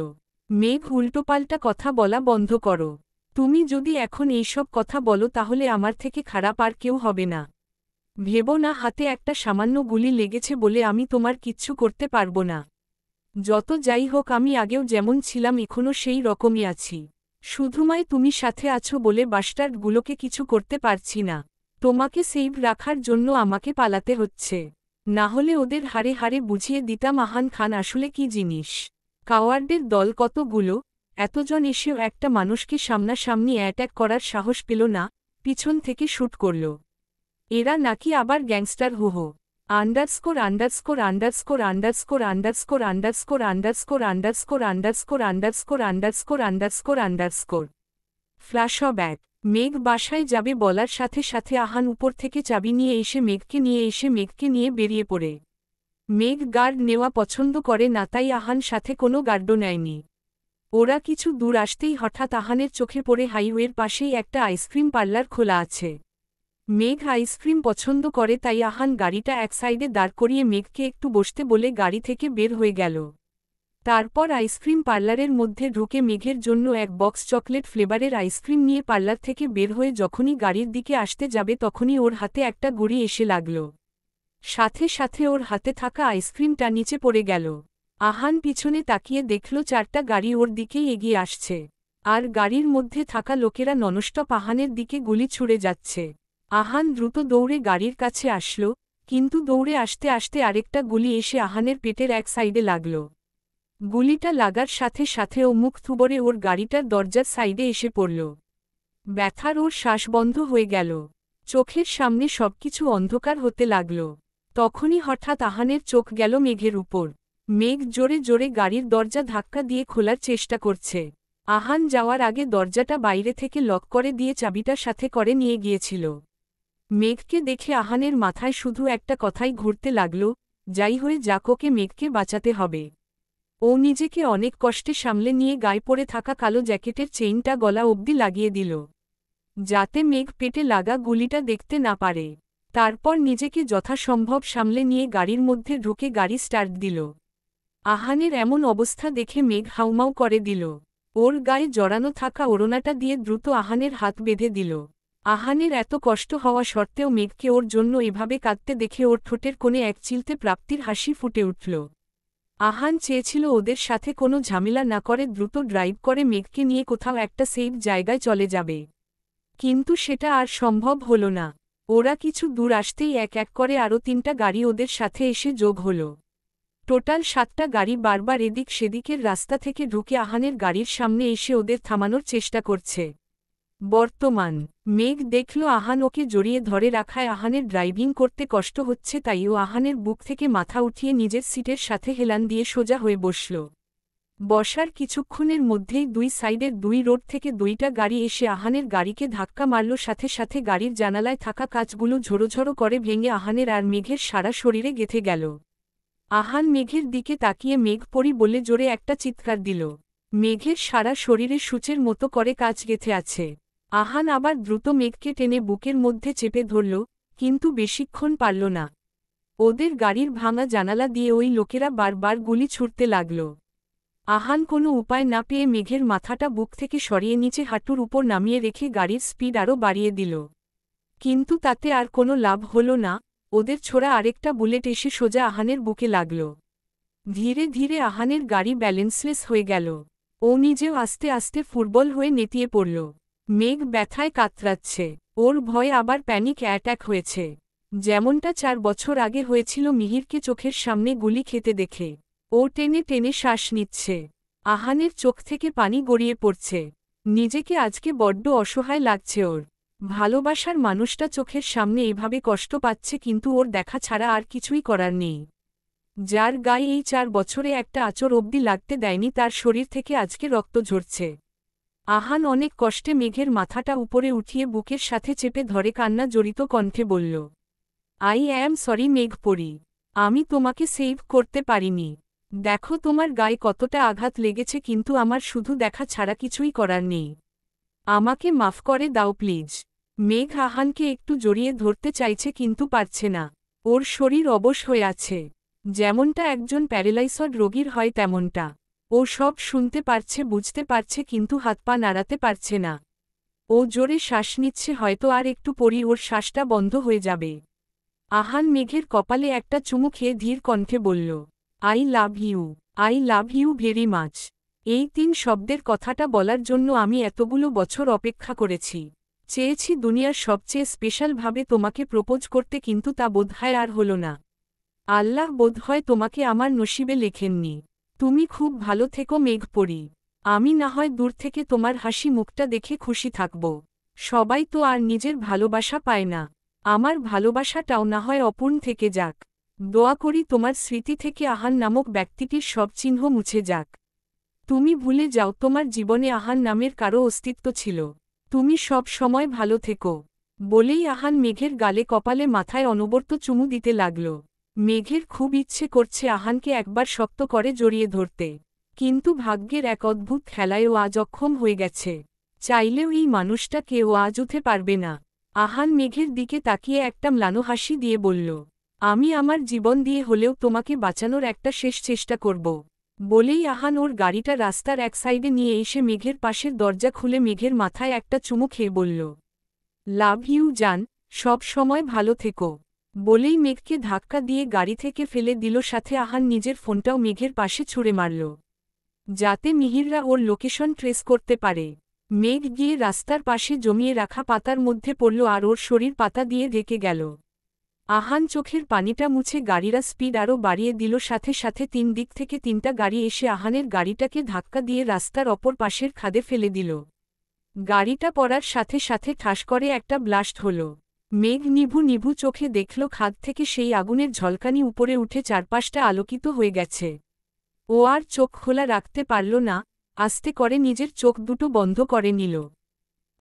মেঘ উল্টোপাল্টা কথা বলা বন্ধ করো। তুমি যদি এখন এইসব কথা বলো তাহলে আমার থেকে খারাপ আর কেউ হবে না। ভেবো না হাতে একটা সামান্য গুলি লেগেছে বলে আমি তোমার কিচ্ছু করতে পারবো না। যত যাই হোক আমি আগেও যেমন ছিলাম এখনও সেই রকমই আছি। শুধুমায় তুমি সাথে আছো বলে বাস্টার্ডগুলোকে কিছু করতে পারছি না। তোমাকে সেভ রাখার জন্য আমাকে পালাতে হচ্ছে। না হলে ওদের হারে হারে বুঝিয়ে দিতাম আহান খান আসলে কি জিনিস। কাওয়ার্ডের দল কতগুলো, এতজন এসেও একটা মানুষকে সামনাসামনি অ্যাট্যাক করার সাহস পেল না, পিছন থেকে শ্যুট করল। এরা নাকি আবার গ্যাংস্টার হুহো। Underscore underscore underscore underscore underscore underscore underscore underscore underscore underscore underscore underscore underscore flashback. Megh বাসায় যাবে বলার সাথে সাথে আহান উপর থেকে চাবি নিয়ে এসে মেঘকে নিয়ে বেরিয়ে পড়ে। মেঘ গার্ড নেওয়া পছন্দ করে না তাই আহান সাথে কোনো গার্ডও নেয়নি। ওরা কিছু দূর আসতেই হঠাৎ আহানের চোখে পড়ে হাইওয়ের পাশেই একটা আইসক্রিম পার্লার খোলা আছে। মেঘ আইসক্রিম পছন্দ করে তাই আহান গাড়িটা এক সাইডে দাঁড় করিয়ে মেঘকে একটু বসতে বলে গাড়ি থেকে বের হয়ে গেল। তারপর আইসক্রিম পার্লারের মধ্যে ঢুকে মেঘের জন্য এক বক্স চকলেট ফ্লেভারের আইসক্রিম নিয়ে পার্লার থেকে বের হয়ে যখনই গাড়ির দিকে আসতে যাবে তখনই ওর হাতে একটা গুড়ি এসে লাগল। সাথে সাথে ওর হাতে থাকা আইসক্রিমটা নিচে পড়ে গেল। আহান পিছনে তাকিয়ে দেখল 4টা গাড়ি ওর দিকেই এগিয়ে আসছে। আর গাড়ির মধ্যে থাকা লোকেরা ননস্টপ আহানের দিকে গুলি ছুড়ে যাচ্ছে। আহান দ্রুত দৌড়ে গাড়ির কাছে আসল, কিন্তু দৌড়ে আসতে আসতে আরেকটা গুলি এসে আহানের পেটের এক সাইডে লাগল। গুলিটা লাগার সাথে সাথে ও মুখ থুবড়ে ওর গাড়িটার দরজার সাইডে এসে পড়ল। ব্যথার ওর শ্বাস বন্ধ হয়ে গেল। চোখের সামনে সবকিছু অন্ধকার হতে লাগল। তখনই হঠাৎ আহানের চোখ গেল মেঘের উপর। মেঘ জোরে জোরে গাড়ির দরজা ধাক্কা দিয়ে খোলার চেষ্টা করছে। আহান যাওয়ার আগে দরজাটা বাইরে থেকে লক করে দিয়ে চাবিটা সাথে করে নিয়ে গিয়েছিল। মেঘকে দেখে আহানের মাথায় শুধু একটা কথাই ঘুরতে লাগল, যাই হয়ে যাক ওকে মেঘকে বাঁচাতে হবে। ও নিজেকে অনেক কষ্টে সামলে নিয়ে গায়ে পড়ে থাকা কালো জ্যাকেটের চেইনটা গলা অবধি লাগিয়ে দিল, যাতে মেঘ পেটে লাগা গুলিটা দেখতে না পারে। তারপর নিজেকে যথাসম্ভব সামলে নিয়ে গাড়ির মধ্যে ঢুকে গাড়ি স্টার্ট দিল। আহানের এমন অবস্থা দেখে মেঘ হাউমাউ করে দিল। ওর গায়ে জড়ানো থাকা ওড়নাটা দিয়ে দ্রুত আহানের হাত বেঁধে দিল। আহানের এত কষ্ট হওয়া সত্ত্বেও মেঘকে ওর জন্য এভাবে কাঁদতে দেখে ওর ঠোঁটের কোণে এক চিলতে প্রাপ্তির হাসি ফুটে উঠল। আহান চেয়েছিল ওদের সাথে কোনো ঝামেলা না করে দ্রুত ড্রাইভ করে মেঘকে নিয়ে কোথাও একটা সেফ জায়গায় চলে যাবে, কিন্তু সেটা আর সম্ভব হল না। ওরা কিছু দূর আসতেই এক এক করে আরও 3টা গাড়ি ওদের সাথে এসে যোগ হল। টোটাল 7টা গাড়ি বারবার এদিক সেদিকের রাস্তা থেকে ঢুকে আহানের গাড়ির সামনে এসে ওদের থামানোর চেষ্টা করছে। বর্তমান মেঘ দেখল আহান ওকে জড়িয়ে ধরে রাখায় আহানের ড্রাইভিং করতে কষ্ট হচ্ছে, তাই ও আহানের বুক থেকে মাথা উঠিয়ে নিজের সিটের সাথে হেলান দিয়ে সোজা হয়ে বসল। বসার কিছুক্ষণের মধ্যেই দুই সাইডের 2 রোড থেকে 2টা গাড়ি এসে আহানের গাড়িকে ধাক্কা মারল, সাথে সাথে গাড়ির জানালায় থাকা কাচগুলো ঝোড়োঝোড়ো করে ভেঙে আহানের আর মেঘের সারা শরীরে গেঁথে গেল। আহান মেঘের দিকে তাকিয়ে মেঘ পড়ি বলে জোরে একটা চিৎকার দিল। মেঘের সারা শরীরে সূচের মতো করে কাচ গেঁথে আছে। আহান আবার দ্রুত মেঘকে টেনে বুকের মধ্যে চেপে ধরল, কিন্তু বেশিক্ষণ পারল না। ওদের গাড়ির ভাঙা জানালা দিয়ে ওই লোকেরা বারবার গুলি ছুড়তে লাগল। আহান কোনো উপায় না পেয়ে মেঘের মাথাটা বুক থেকে সরিয়ে নিচে হাঁটুর উপর নামিয়ে রেখে গাড়ির স্পিড আরও বাড়িয়ে দিল। কিন্তু তাতে আর কোনো লাভ হল না। ওদের ছোড়া আরেকটা বুলেট এসে সোজা আহানের বুকে লাগল। ধীরে ধীরে আহানের গাড়ি ব্যালেন্সলেস হয়ে গেল। ও নিজেও আস্তে আস্তে ফুটবল হয়ে নেতিয়ে পড়ল। মেঘ ব্যথায় কাতরাচ্ছে। ওর ভয়ে আবার প্যানিক অ্যাট্যাক হয়েছে, যেমনটা 4 বছর আগে হয়েছিল মিহিরকে চোখের সামনে গুলি খেতে দেখে। ও টেনে টেনে শ্বাস নিচ্ছে। আহানের চোখ থেকে পানি গড়িয়ে পড়ছে। নিজেকে আজকে বড্ড অসহায় লাগছে ওর। ভালোবাসার মানুষটা চোখের সামনে এভাবে কষ্ট পাচ্ছে, কিন্তু ওর দেখা ছাড়া আর কিছুই করার নেই। যার গায়ে এই 4 বছরে একটা আঁচড় অবধি লাগতে দেয়নি, তার শরীর থেকে আজকে রক্ত ঝরছে। আহান অনেক কষ্টে মেঘের মাথাটা উপরে উঠিয়ে বুকের সাথে চেপে ধরে কান্না জড়িত কণ্ঠে বলল, আই অ্যাম সরি মেঘ পড়ি। আমি তোমাকে সেভ করতে পারিনি। দেখো তোমার গায়ে কতটা আঘাত লেগেছে, কিন্তু আমার শুধু দেখা ছাড়া কিছুই করার নেই। আমাকে মাফ করে দাও প্লিজ। মেঘ আহানকে একটু জড়িয়ে ধরতে চাইছে, কিন্তু পারছে না। ওর শরীর অবশ হয়ে আছে, যেমনটা একজন প্যারালাইজড রোগীর হয় তেমনটা। ও সব শুনতে পারছে, বুঝতে পারছে, কিন্তু হাত পা নাড়াতে পারছে না। ও জোরে শ্বাস নিচ্ছে, হয়তো আর একটু পরই ওর শ্বাসটা বন্ধ হয়ে যাবে। আহান মেঘের কপালে একটা চুমু খেয়ে ধীর কণ্ঠে বলল, I love you. I love you very much. এই 3 শব্দের কথাটা বলার জন্য আমি এতগুলো বছর অপেক্ষা করেছি। চেয়েছি দুনিয়ার সবচেয়ে স্পেশালভাবে তোমাকে প্রপোজ করতে, কিন্তু তা বোধহয় আর হলো না। আল্লাহ বোধহয় তোমাকে আমার নসিবে লেখেননি। তুমি খুব ভালো থেকো মেঘ পড়ি। আমি না হয় দূর থেকে তোমার হাসি মুখটা দেখে খুশি থাকব। সবাই তো আর নিজের ভালোবাসা পায় না। আমার ভালোবাসাটাও না হয় অপূর্ণ থেকে যাক। দোয়া করি তোমার স্মৃতি থেকে আহান নামক ব্যক্তিটির সব চিহ্ন মুছে যাক। তুমি ভুলে যাও তোমার জীবনে আহান নামের কারো অস্তিত্ব ছিল। তুমি সব সময় ভালো থেকো। বলেই আহান মেঘের গালে কপালে মাথায় অনবরত চুমু দিতে লাগল। মেঘের খুব ইচ্ছে করছে আহানকে একবার শক্ত করে জড়িয়ে ধরতে, কিন্তু ভাগ্যের এক অদ্ভুত খেলায় ও আজ অক্ষম হয়ে গেছে। চাইলেও এই মানুষটাকে ও আজ উঠে পারবে না। আহান মেঘের দিকে তাকিয়ে একটা ম্লান হাসি দিয়ে বলল, আমি আমার জীবন দিয়ে হলেও তোমাকে বাঁচানোর একটা শেষ চেষ্টা করব। বলেই আহান ওর গাড়িটা রাস্তার এক সাইডে নিয়ে এসে মেঘের পাশের দরজা খুলে মেঘের মাথায় একটা চুমু খেয়ে বলল, লাভ ইউ জান, সব সময় ভালো থেকো। বলেই মেঘকে ধাক্কা দিয়ে গাড়ি থেকে ফেলে দিল, সাথে আহান নিজের ফোনটাও মেঘের পাশে ছুঁড়ে মারল, যাতে মিহিররা ওর লোকেশন ট্রেস করতে পারে। মেঘ গিয়ে রাস্তার পাশে জমিয়ে রাখা পাতার মধ্যে পড়ল আর ওর শরীর পাতা দিয়ে ঢেকে গেল। আহান চোখের পানিটা মুছে গাড়িরা স্পিড আরও বাড়িয়ে দিল, সাথে সাথে 3 দিক থেকে 3টা গাড়ি এসে আহানের গাড়িটাকে ধাক্কা দিয়ে রাস্তার অপর পাশের খাদে ফেলে দিল। গাড়িটা পড়ার সাথে সাথে ঠাস করে একটা ব্লাস্ট হল। মেঘ নিভু নিভু চোখে দেখল খাদ থেকে সেই আগুনের ঝলকানি উপরে উঠে চারপাশটা আলোকিত হয়ে গেছে। ও আর চোখ খোলা রাখতে পারল না, আস্তে করে নিজের চোখ দুটো বন্ধ করে নিল।